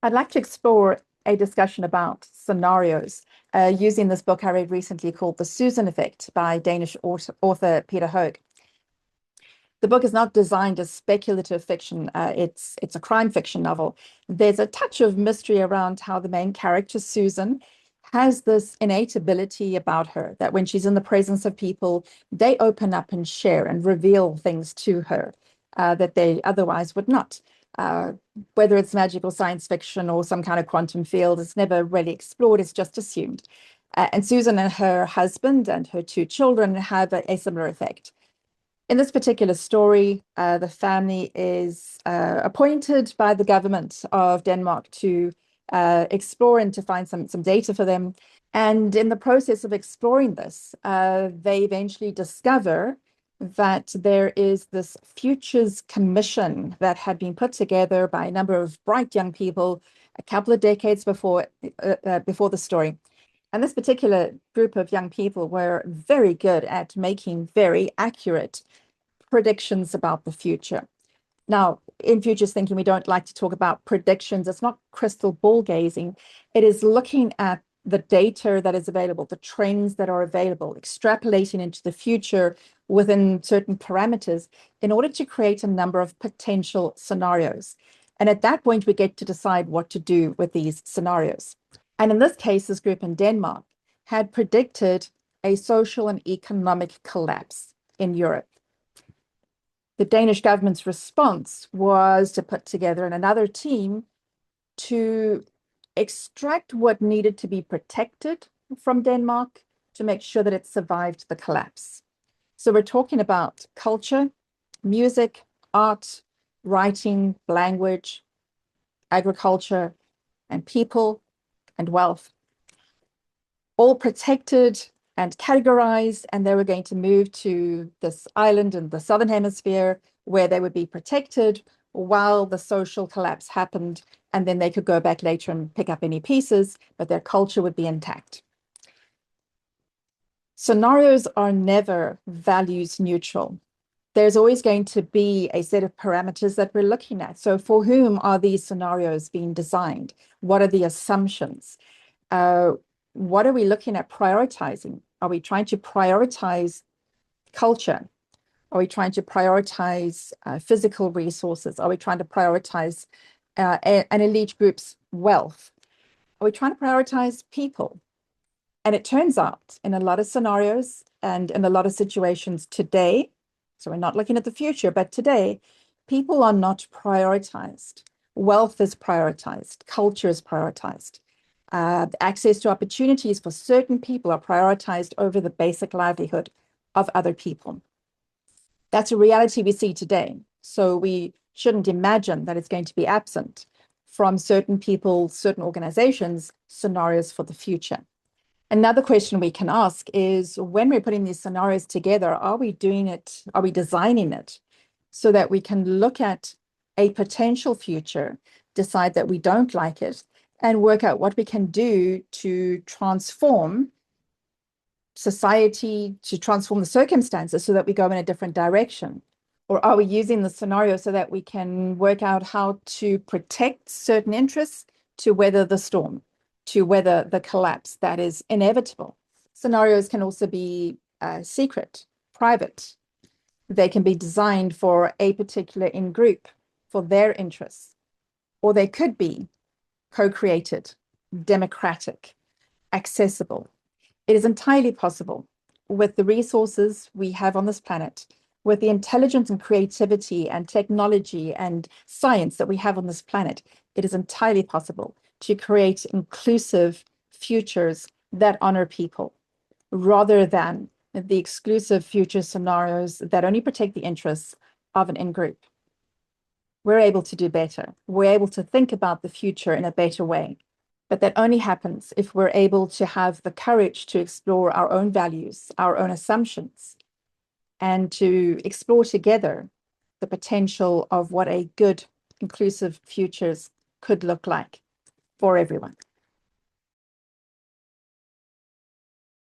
I'd like to explore a discussion about scenarios using this book I read recently called The Susan Effect by Danish author Peter Høeg. The book is not designed as speculative fiction. It's a crime fiction novel. There's a touch of mystery around how the main character, Susan, has this innate ability about her that when she's in the presence of people, they open up and share and reveal things to her that they otherwise would not. Uh, Whether it's magical science fiction or some kind of quantum field, it's never really explored, it's just assumed. And Susan and her husband and her two children have a similar effect. In this particular story, the family is appointed by the government of Denmark to explore and to find some data for them. And in the process of exploring this, they eventually discover that there is this Futures Commission that had been put together by a number of bright young people a couple of decades before the story. And this particular group of young people were very good at making very accurate predictions about the future. Now, in futures thinking, we don't like to talk about predictions. It's not crystal ball gazing. It is looking at the data that is available, the trends that are available, extrapolating into the future within certain parameters in order to create a number of potential scenarios. And at that point, we get to decide what to do with these scenarios. And in this case, this group in Denmark had predicted a social and economic collapse in Europe. The Danish government's response was to put together another team to extract what needed to be protected from Denmark to make sure that it survived the collapse. So we're talking about culture, music, art, writing, language, agriculture, and people and wealth, all protected and categorized, and they were going to move to this island in the southern hemisphere where they would be protected while the social collapse happened, and then they could go back later and pick up any pieces, but their culture would be intact. Scenarios are never values neutral. There's always going to be a set of parameters that we're looking at. So for whom are these scenarios being designed? What are the assumptions? What are we looking at prioritizing? Are we trying to prioritize culture? Are we trying to prioritize physical resources? Are we trying to prioritize an elite group's wealth? Are we trying to prioritize people? And it turns out in a lot of scenarios and in a lot of situations today, so we're not looking at the future, but today, people are not prioritized. Wealth is prioritized. Culture is prioritized. Access to opportunities for certain people are prioritized over the basic livelihood of other people. That's a reality we see today. So we shouldn't imagine that it's going to be absent from certain people, certain organizations, scenarios for the future. Another question we can ask is, when we're putting these scenarios together, are we designing it so that we can look at a potential future, decide that we don't like it, and work out what we can do to transform society, to transform the circumstances so that we go in a different direction? Or are we using the scenario so that we can work out how to protect certain interests to weather the storm, to weather the collapse that is inevitable? Scenarios can also be secret, private. They can be designed for a particular in-group, for their interests, or they could be co-created, democratic, accessible. It is entirely possible with the resources we have on this planet, with the intelligence and creativity and technology and science that we have on this planet, it is entirely possible to create inclusive futures that honor people, rather than the exclusive future scenarios that only protect the interests of an in-group. We're able to do better. We're able to think about the future in a better way. But that only happens if we're able to have the courage to explore our own values, our own assumptions, and to explore together the potential of what a good, inclusive futures could look like for everyone.